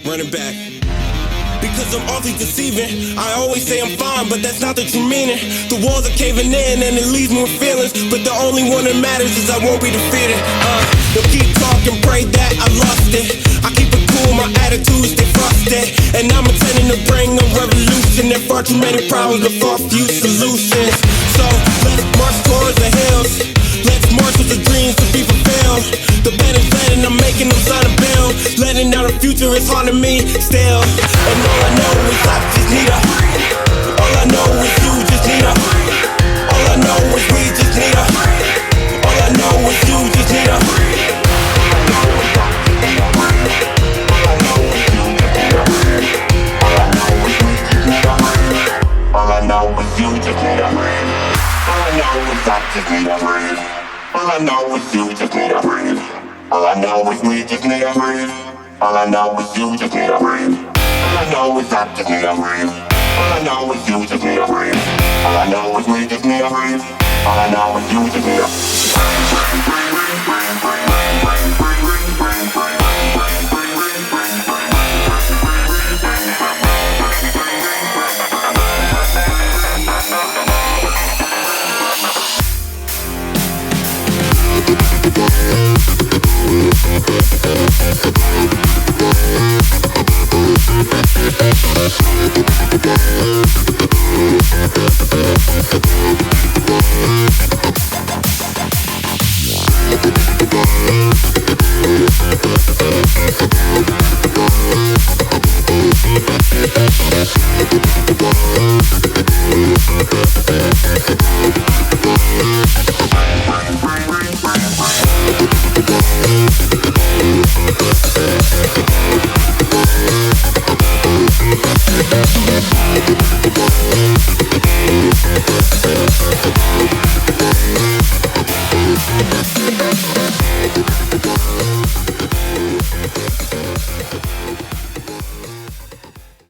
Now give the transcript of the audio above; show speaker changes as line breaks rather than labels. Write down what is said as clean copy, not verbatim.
Running back. Because I'm awfully deceiving. I always say I'm fine, but that's not the true meaning. The walls are caving in and it leaves me with feelings, but the only one that matters is I won't be defeated. They'll keep talking, pray that I lost it. I keep it cool, my attitude stay frosted, and I'm intending to bring a revolution. There far too many problems, but far few solutions. So let's march towards the hills. Let's march with the dreams to be fulfilled. The band is letting, I'm making them sign a bill. Letting out the future is haunting me still. And all I know is I just need a. All I know is you just need a. All I know is we just need a. All I know is you just need a. All I know is you just need a. All I know is I just need a breathe. All I know is you just need a breathe. All I know is we just need a breathe. All I know is you just need a breathe. All I know is I just need a breathe. All I know is you just need a breathe. All I know is we just need a breathe. All I know is you just need a breathe.